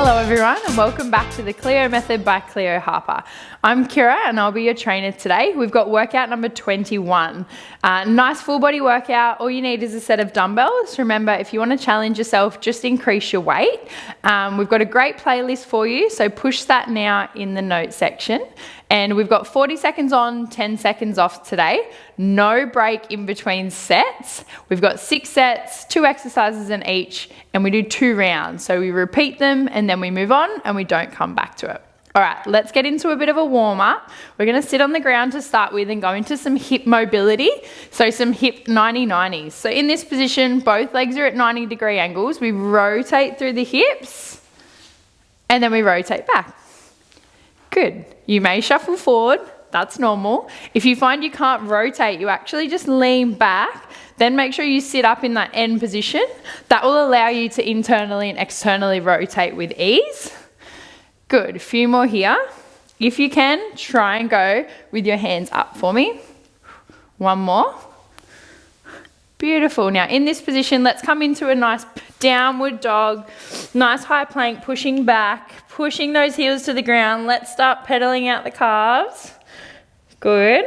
Hello everyone and welcome back to the CLEO Method by CLEO Harper. I'm Kirra and I'll be your trainer today. We've got workout number 21. Nice full body workout. All you need is a set of dumbbells. Remember, if you want to challenge yourself, just increase your weight. We've got a great playlist for you, so push that now in the notes section. And we've got 40 seconds on, 10 seconds off today. No break in between sets. We've got 6 sets, 2 exercises in each, and we do 2 rounds. So we repeat them and then we move on and we don't come back to it. All right, let's get into a bit of a warm up. We're gonna sit on the ground to start with and go into some hip mobility. So some hip 90-90s. So in this position, both legs are at 90-degree angles. We rotate through the hips and then we rotate back. Good. You may shuffle forward, that's normal. If you find you can't rotate, you actually just lean back, then make sure you sit up in that end position. That will allow you to internally and externally rotate with ease. Good, a few more here. If you can, try and go with your hands up for me. One more. Beautiful. Now in this position, let's come into a nice downward dog, nice high plank, pushing back, pushing those heels to the ground. Let's start pedaling out the calves. Good.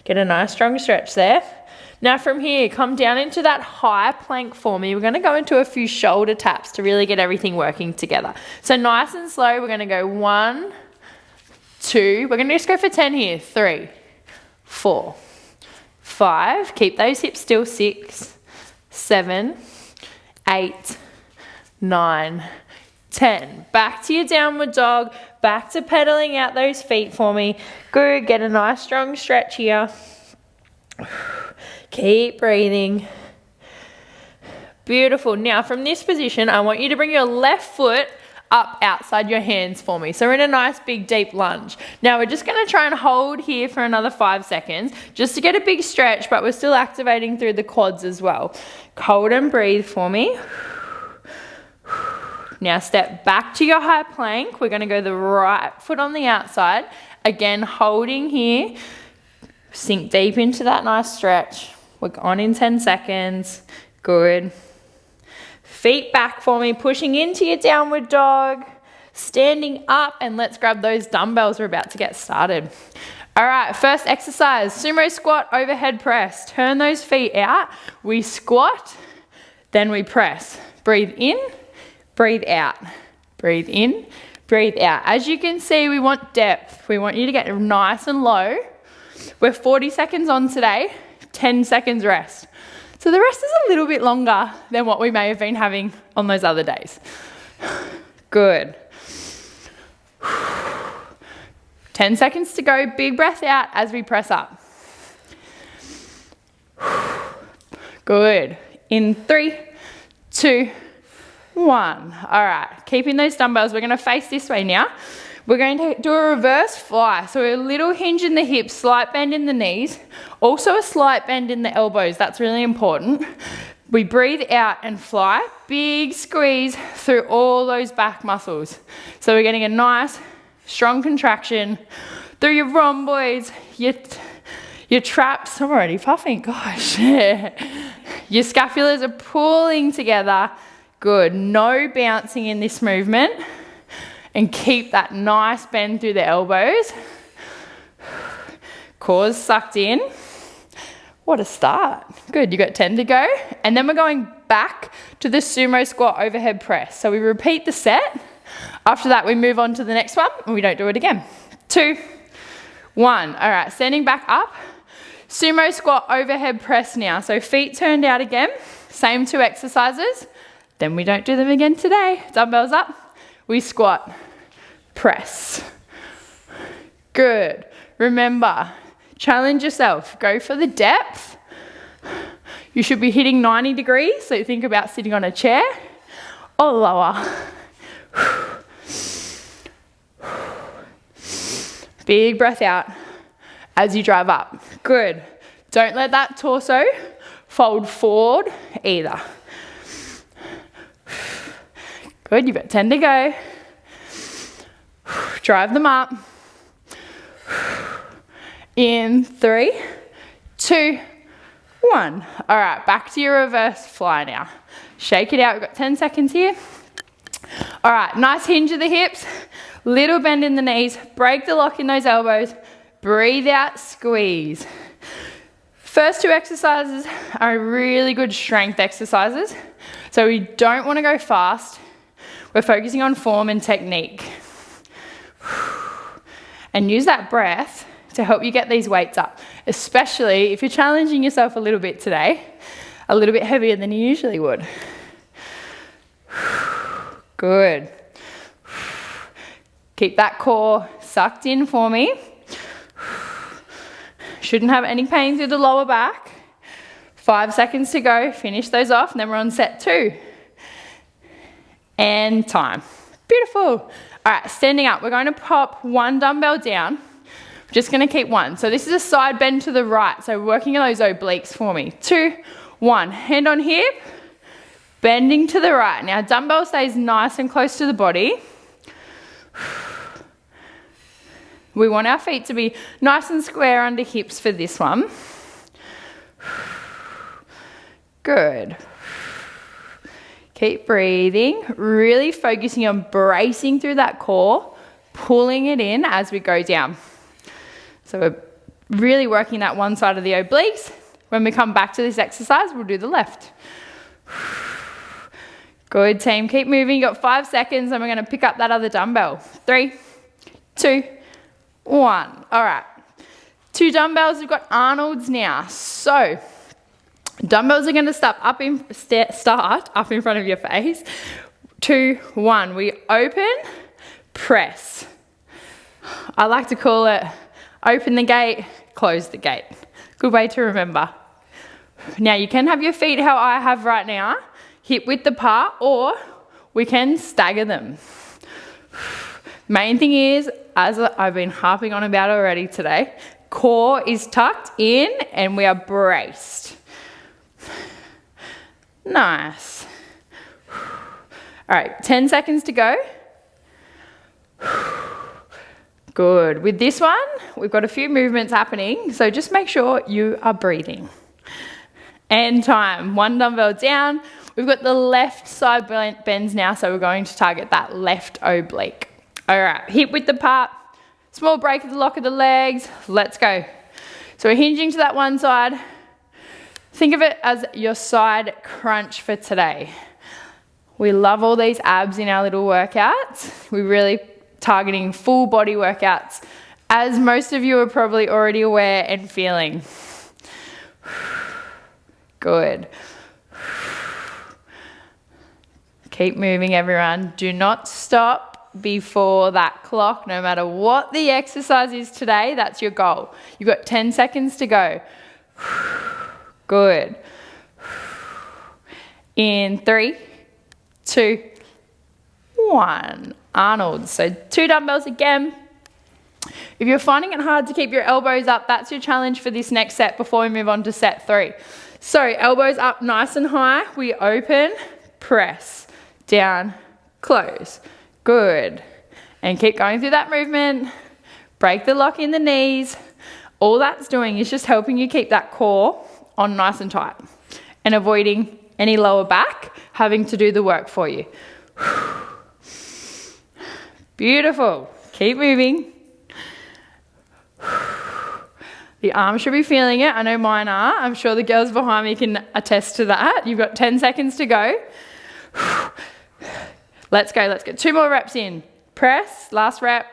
Get a nice strong stretch there. Now from here, come down into that high plank for me. We're going to go into a few shoulder taps to really get everything working together. So nice and slow, we're going to go 1, 2, we're going to just go for 10 here. 3, 4, 5, keep those hips still. 6, 7, 8, 9, 10. Back to your downward dog, back to pedaling out those feet for me. Good, get a nice strong stretch here. Keep breathing. Beautiful. Now from this position, I want you to bring your left foot up outside your hands for me. So we're in a nice big deep lunge. Now we're just going to try and hold here for another 5 seconds just to get a big stretch, but we're still activating through the quads as well. Hold and breathe for me. Now step back to your high plank. We're going to go the right foot on the outside. Again, holding here. Sink deep into that nice stretch. We're on in 10 seconds. Good. Feet back for me, pushing into your downward dog. Standing up, and let's grab those dumbbells. We're about to get started. All right, first exercise, sumo squat, overhead press. Turn those feet out. We squat, then we press. Breathe in, breathe out. Breathe in, breathe out. As you can see, we want depth. We want you to get nice and low. We're 40 seconds on today, 10 seconds rest. So the rest is a little bit longer than what we may have been having on those other days. Good. 10 seconds to go, big breath out as we press up. Good. In 3, 2, 1. All right, keeping those dumbbells. We're going to face this way now. We're going to do a reverse fly. So a little hinge in the hips, slight bend in the knees, also a slight bend in the elbows. That's really important. We breathe out and fly. Big squeeze through all those back muscles. So we're getting a nice, strong contraction through your rhomboids, your traps. I'm already puffing, gosh. Your scapulas are pulling together. Good. No bouncing in this movement. And keep that nice bend through the elbows. Cores sucked in. What a start. Good, you got 10 to go. And then we're going back to the sumo squat overhead press. So we repeat the set. After that, we move on to the next one and we don't do it again. 2, 1. All right, standing back up. Sumo squat overhead press now. So feet turned out again. Same 2 exercises. Then we don't do them again today. Dumbbells up. We squat, press. Good. Remember, challenge yourself. Go for the depth. You should be hitting 90 degrees, so think about sitting on a chair or lower. Big breath out as you drive up. Good. Don't let that torso fold forward either. Good, you've got 10 to go. Drive them up. In 3, 2, 1. All right, back to your reverse fly now. Shake it out, we've got 10 seconds here. All right, nice hinge of the hips, little bend in the knees, break the lock in those elbows, breathe out, squeeze. First two exercises are really good strength exercises. So we don't want to go fast. We're focusing on form and technique. And use that breath to help you get these weights up, especially if you're challenging yourself a little bit today, a little bit heavier than you usually would. Good. Keep that core sucked in for me. Shouldn't have any pain through the lower back. 5 seconds to go, finish those off, and then we're on set 2. And time. Beautiful. All right, standing up. We're going to pop one dumbbell down. We're just going to keep one. So this is a side bend to the right. So working on those obliques for me. 2, 1. Hand on hip, bending to the right. Now dumbbell stays nice and close to the body. We want our feet to be nice and square under hips for this one. Good. Keep breathing, really focusing on bracing through that core, pulling it in as we go down. So we're really working that one side of the obliques. When we come back to this exercise, we'll do the left. Good, team. Keep moving. You've got 5 seconds and we're going to pick up that other dumbbell. 3, 2, 1. All right. 2 dumbbells. We've got Arnold's now. So dumbbells are going to start up in front of your face. 2, 1. We open, press. I like to call it open the gate, close the gate. Good way to remember. Now you can have your feet how I have right now, hip width apart, or we can stagger them. Main thing is, as I've been harping on about already today, core is tucked in and we are braced. Nice. All right, 10 seconds to go. Good. With this one, we've got a few movements happening, so just make sure you are breathing. And time. 1 dumbbell down. We've got the left side bends now, so we're going to target that left oblique. All right, hip width apart. Small break of the lock of the legs. Let's go. So we're hinging to that one side. Think of it as your side crunch for today. We love all these abs in our little workouts. We're really targeting full body workouts, as most of you are probably already aware and feeling. Good. Keep moving, everyone. Do not stop before that clock, no matter what the exercise is today. That's your goal. You've got 10 seconds to go. Good. In 3, 2, 1. Arnold. So 2 dumbbells again. If you're finding it hard to keep your elbows up, that's your challenge for this next set before we move on to set 3. So elbows up nice and high. We open, press, down, close. Good. And keep going through that movement. Break the lock in the knees. All that's doing is just helping you keep that core on nice and tight and avoiding any lower back having to do the work for you. Beautiful. Keep moving. The arms should be feeling it. I know mine are. I'm sure the girls behind me can attest to that. You've got 10 seconds to go. Let's go. Let's get 2 more reps in. Press. Last rep.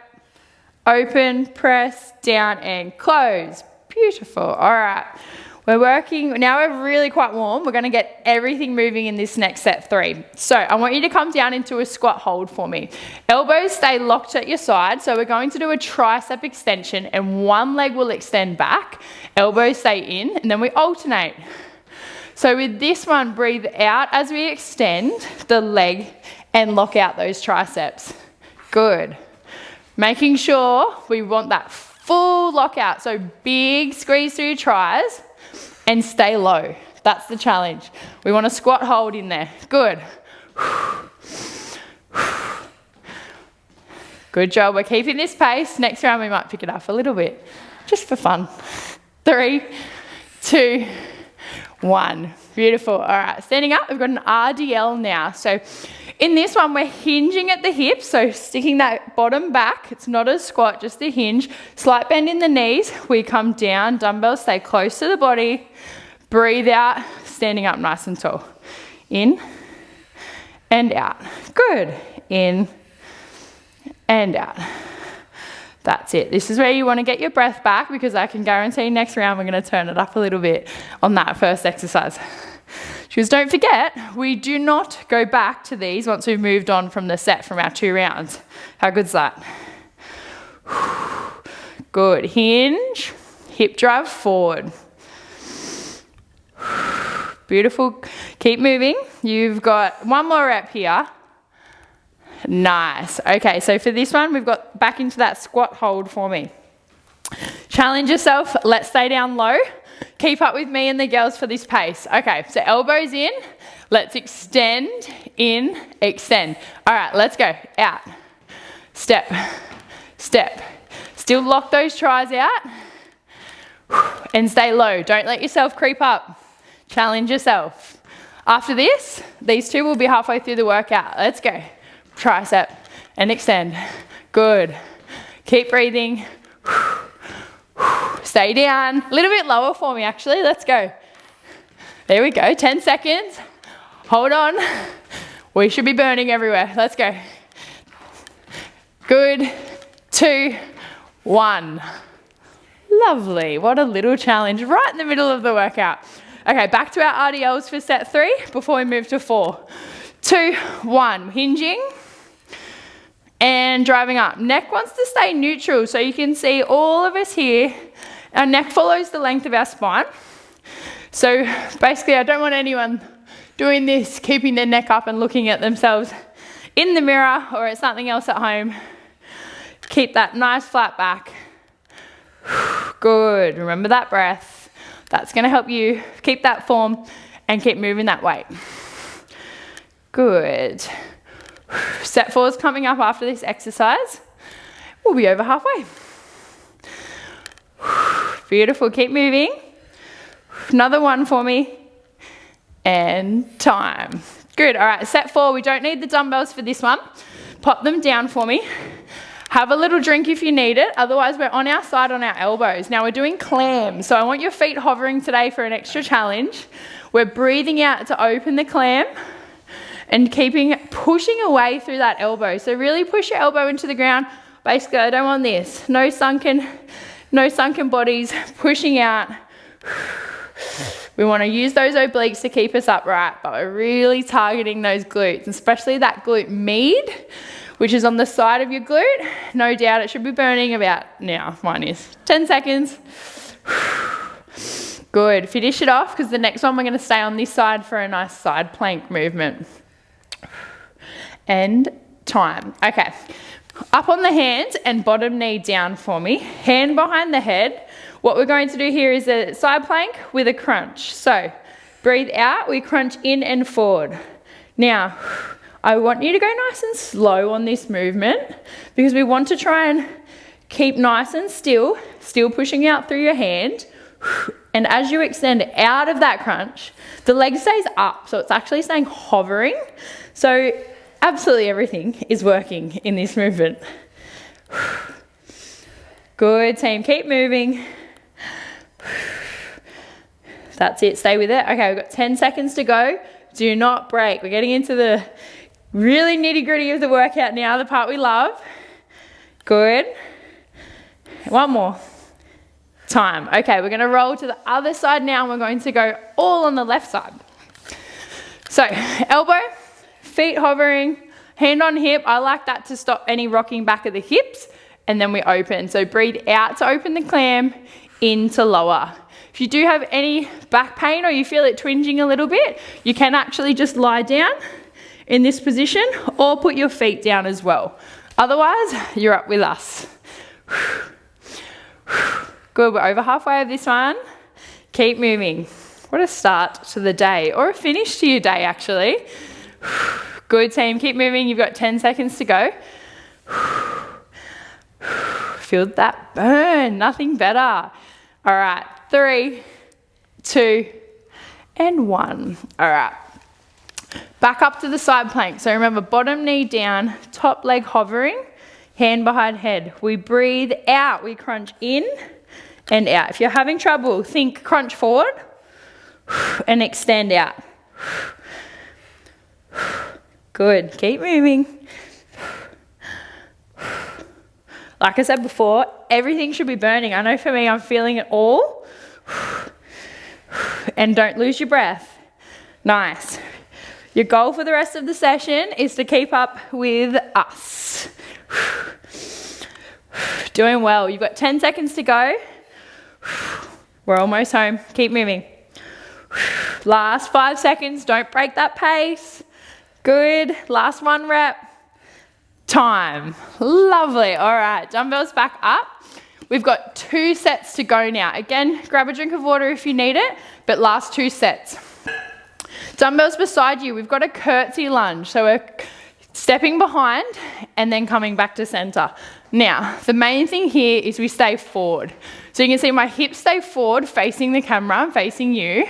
Open, press, down, and close. Beautiful. All right. We're working, now we're really quite warm. We're going to get everything moving in this next set 3. So I want you to come down into a squat hold for me. Elbows stay locked at your side. So we're going to do a tricep extension and one leg will extend back. Elbows stay in and then we alternate. So with this one, breathe out as we extend the leg and lock out those triceps. Good. Making sure we want that full lockout. So big squeeze through your tries. And stay low. That's the challenge. We want to squat hold in there. Good. Good job. We're keeping this pace. Next round we might pick it up a little bit. Just for fun. 3, 2, 1. Beautiful. All right. Standing up, we've got an RDL now. So In this one, we're hinging at the hips, so sticking that bottom back. It's not a squat, just a hinge. Slight bend in the knees. We come down, dumbbells, stay close to the body. Breathe out, standing up nice and tall. In and out. Good. In and out. That's it. This is where you want to get your breath back, because I can guarantee next round we're going to turn it up a little bit on that first exercise. Because don't forget, we do not go back to these once we've moved on from the set from our 2 rounds. How good's that? Good. Hinge, hip drive forward. Beautiful. Keep moving. You've got 1 more rep here. Nice. Okay, so for this one, we've got back into that squat hold for me. Challenge yourself. Let's stay down low. Keep up with me and the girls for this pace. Okay, so elbows in. Let's extend, in, extend. All right, let's go. Out. Step, step. Still lock those tries out. And stay low. Don't let yourself creep up. Challenge yourself. After this, these 2 will be halfway through the workout. Let's go. Tricep and extend. Good. Keep breathing. Stay down. A little bit lower for me, actually. Let's go. There we go. 10 seconds. Hold on. We should be burning everywhere. Let's go. Good. 2, 1. Lovely. What a little challenge right in the middle of the workout. Okay, back to our RDLs for set 3 before we move to 4. 2, 1. Hinging and driving up. Neck wants to stay neutral, so you can see all of us here. Our neck follows the length of our spine. So basically, I don't want anyone doing this, keeping their neck up and looking at themselves in the mirror or at something else at home. Keep that nice flat back. Good. Remember that breath. That's going to help you keep that form and keep moving that weight. Good. Set 4 is coming up after this exercise. We'll be over halfway. Beautiful. Keep moving. Another one for me. And time. Good. All right, set 4. We don't need the dumbbells for this one. Pop them down for me. Have a little drink if you need it. Otherwise, we're on our side on our elbows. Now we're doing clams. So I want your feet hovering today for an extra challenge. We're breathing out to open the clam and pushing away through that elbow. So really push your elbow into the ground. Basically, I don't want this. No sunken bodies, pushing out. We want to use those obliques to keep us upright, but we're really targeting those glutes, especially that glute med, which is on the side of your glute. No doubt it should be burning about now. Mine is 10 seconds. Good. Finish it off, because the next one we're going to stay on this side for a nice side plank movement. And time. Okay. Up on the hands and bottom knee down for me. Hand behind the head. What we're going to do here is a side plank with a crunch. So breathe out, we crunch in and forward. Now, I want you to go nice and slow on this movement, because we want to try and keep nice and still pushing out through your hand. And as you extend out of that crunch, the leg stays up, so it's actually staying hovering. So absolutely everything is working in this movement. Good, team. Keep moving. That's it. Stay with it. Okay, we've got 10 seconds to go. Do not break. We're getting into the really nitty-gritty of the workout now, the part we love. Good. One more. Time. Okay, we're going to roll to the other side now, and we're going to go all on the left side. So, elbow, feet hovering, hand on hip. I like that to stop any rocking back of the hips, and then we open. So breathe out to open the clam, in to lower. If you do have any back pain or you feel it twinging a little bit, you can actually just lie down in this position or put your feet down as well. Otherwise, you're up with us. Good, we're over halfway of this one. Keep moving. What a start to the day, or a finish to your day actually. Good, team, keep moving. You've got 10 seconds to go. Feel that burn, nothing better. All right, 3, 2, and 1. All right, Back up to the side plank. So remember, bottom knee down, top leg hovering, hand behind head. We breathe out, we crunch in and out. If you're having trouble, think crunch forward and extend out. Good, keep moving. Like I said before, everything should be burning. I know for me, I'm feeling it all. And don't lose your breath. Nice. Your goal for the rest of the session is to keep up with us. Doing well. You've got 10 seconds to go. We're almost home. Keep moving. Last 5 seconds. Don't break that pace. Good. Last 1 rep. Time. Lovely. All right. Dumbbells back up. We've got 2 sets to go now. Again, grab a drink of water if you need it, but last 2 sets. Dumbbells beside you. We've got a curtsy lunge. So we're stepping behind and then coming back to center. Now, the main thing here is we stay forward. So you can see my hips stay forward, facing the camera, facing you.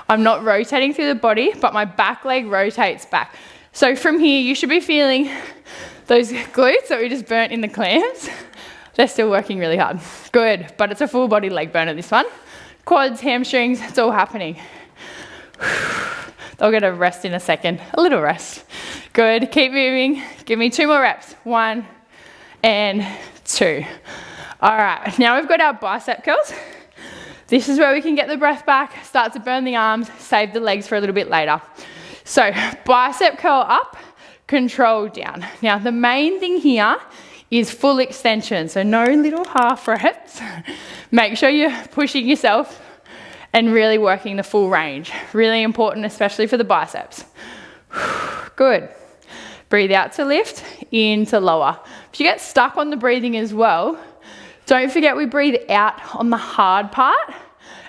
I'm not rotating through the body, but my back leg rotates back. So from here, you should be feeling those glutes that we just burnt in the clams. They're still working really hard. Good, but it's a full body leg burner, this one. Quads, hamstrings, it's all happening. They'll get a rest in a second, a little rest. Good, keep moving. Give me 2 more reps. 1 and 2. All right, now we've got our bicep curls. This is where we can get the breath back, start to burn the arms, save the legs for a little bit later. So bicep curl up, control down. Now the main thing here is full extension, so no little half reps. Make sure you're pushing yourself and really working the full range. Really important, especially for the biceps. Good. Breathe out to lift, in to lower. If you get stuck on the breathing as well, don't forget we breathe out on the hard part,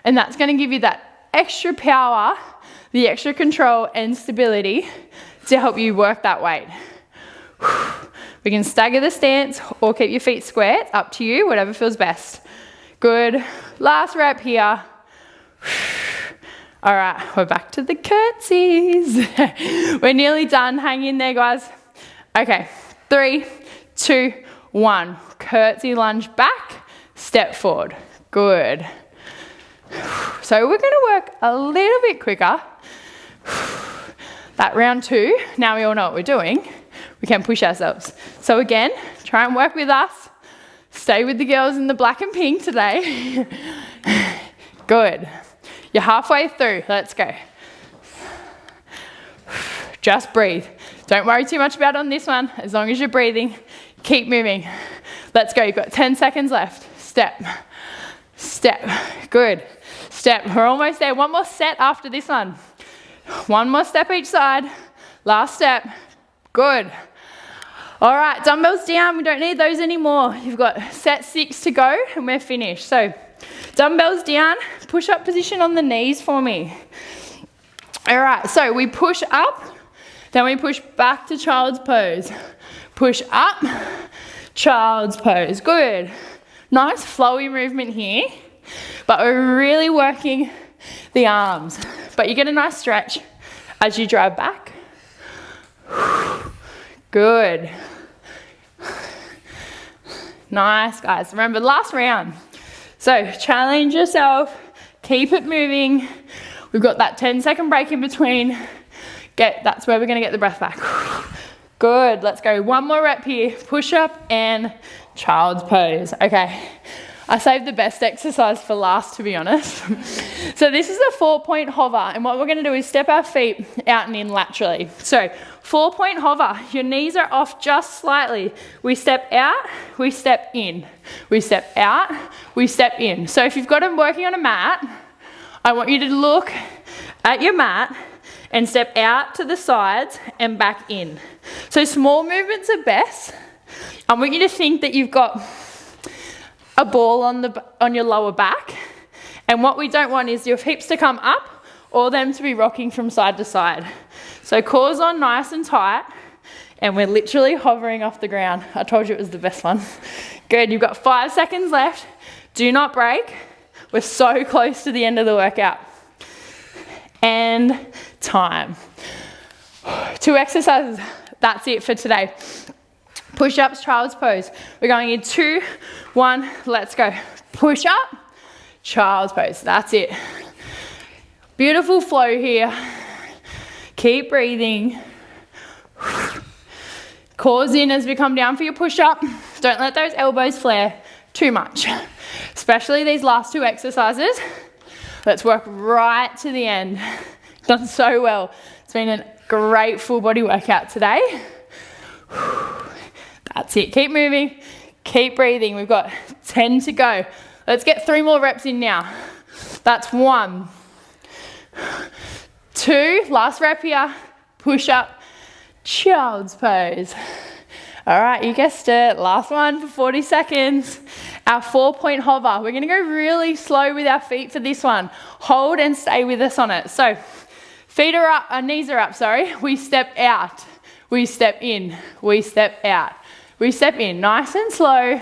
and that's gonna give you that extra power, the extra control and stability to help you work that weight. We can stagger the stance or keep your feet square. It's up to you, whatever feels best. Good. Last rep here. All right, we're back to the curtsies. We're nearly done. Hang in there, guys. Okay, 3, 2, 1. Curtsy lunge back, step forward. Good. So we're gonna work a little bit quicker. That round 2, now we all know what we're doing. We can push ourselves. So again, try and work with us. Stay with the girls in the black and pink today. Good. You're halfway through. Let's go. Just breathe. Don't worry too much about it on this one. As long as you're breathing, keep moving. Let's go. You've got 10 seconds left. Step. Step. Good. Step. We're almost there. 1 more set after this one. 1 more step each side. Last step. Good. All right, dumbbells down. We don't need those anymore. You've got set 6 to go and we're finished. So dumbbells down, push up position on the knees for me. All right, so we push up, then we push back to child's pose. Push up, child's pose. Good. Nice flowy movement here, but we're really working the arms. But you get a nice stretch as you drive back. Good. Nice, guys. Remember, last round. So challenge yourself, keep it moving. We've got that 10-second break in between. That's where we're gonna get the breath back. Good, let's go. 1 more rep here. Push up and child's pose. Okay, I saved the best exercise for last, to be honest. So this is a 4-point hover, and what we're gonna do is step our feet out and in laterally. So 4-point hover, your knees are off just slightly. We step out, we step in. We step out, we step in. So if you've got them working on a mat, I want you to look at your mat and step out to the sides and back in. So small movements are best. I want you to think that you've got a ball on your lower back, and what we don't want is your hips to come up or them to be rocking from side to side. So core's on nice and tight, and we're literally hovering off the ground. I told you it was the best one. Good, you've got 5 seconds left. Do not break. We're so close to the end of the workout. And time. 2 exercises, that's it for today. Push-ups, child's pose. We're going in 2, 1, let's go. Push up, child's pose, that's it. Beautiful flow here. Keep breathing. Cores in as we come down for your push-up. Don't let those elbows flare too much, especially these last 2 exercises. Let's work right to the end. Done so well. It's been a great full body workout today. That's it. Keep moving. Keep breathing. We've got 10 to go. Let's get 3 more reps in now. That's 1, 2, last rep here. Push up, child's pose. All right, you guessed it. Last one for 40 seconds. Our 4-point hover. We're going to go really slow with our feet for this one. Hold and stay with us on it. So feet are up, our knees are up, sorry. We step out, we step in, we step out, we step in. Nice and slow,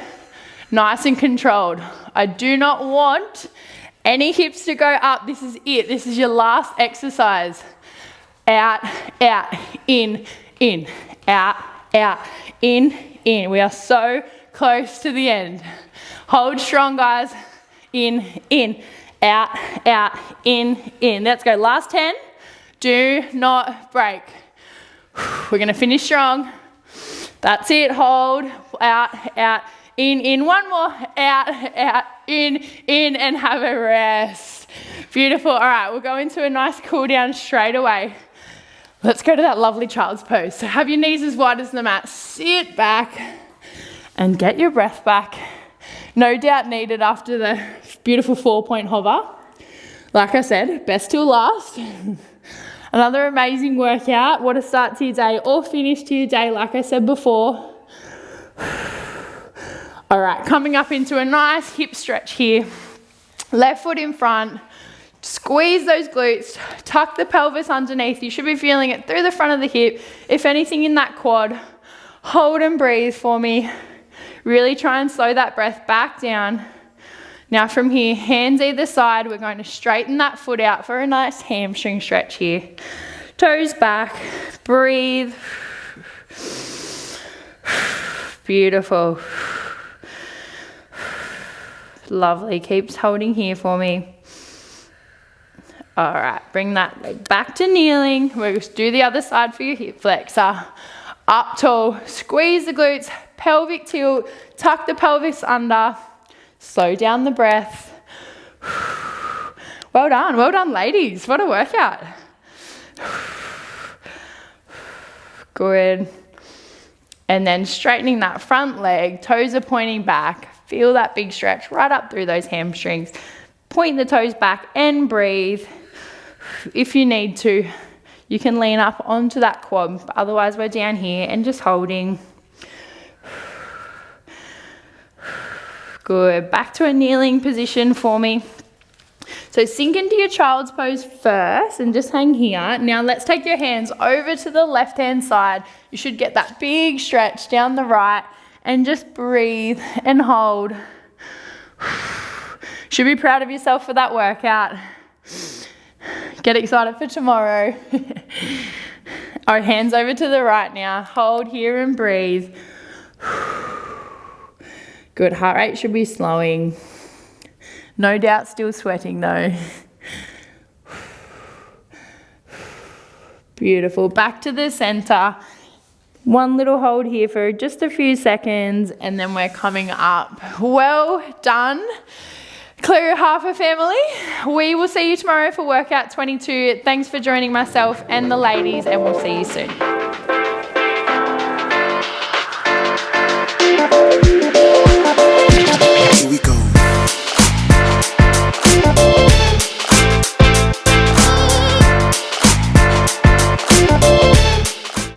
nice and controlled. I do not want any hips to go up. This is it. This is your last exercise. Out, out, in, out, in. We are so close to the end. Hold strong, guys. In, out, in. Let's go. Last 10. Do not break. We're going to finish strong. That's it. Hold, out, in. One more. Out, in, and have a rest. Beautiful. All right, we'll go into a nice cool down straight away. Let's go to that lovely child's pose. So have your knees as wide as the mat. Sit back and get your breath back. No doubt needed after the beautiful 4-point hover. Like I said, best till last. Another amazing workout. What a start to your day or finish to your day, like I said before. All right, coming up into a nice hip stretch here. Left foot in front. Squeeze those glutes, tuck the pelvis underneath. You should be feeling it through the front of the hip. If anything in that quad, hold and breathe for me. Really try and slow that breath back down. Now from here, hands either side, we're going to straighten that foot out for a nice hamstring stretch here. Toes back, breathe. Beautiful. Lovely, keeps holding here for me. All right, bring that leg back to kneeling. We'll just do the other side for your hip flexor. Up tall, squeeze the glutes, pelvic tilt, tuck the pelvis under, slow down the breath. Well done ladies, what a workout. Good. And then straightening that front leg, toes are pointing back. Feel that big stretch right up through those hamstrings. Point the toes back and breathe. If you need to, you can lean up onto that quad, but otherwise we're down here and just holding. Good, back to a kneeling position for me. So sink into your child's pose first and just hang here. Now let's take your hands over to the left-hand side. You should get that big stretch down the right and just breathe and hold. Should be proud of yourself for that workout. Get excited for tomorrow. Our hands over to the right now. Hold here and breathe. Good, heart rate should be slowing. No doubt still sweating though. Beautiful, back to the center. One little hold here for just a few seconds and then we're coming up. Well done. CLEO HARPER family, we will see you tomorrow for workout 22. Thanks for joining myself and the ladies and we'll see you soon.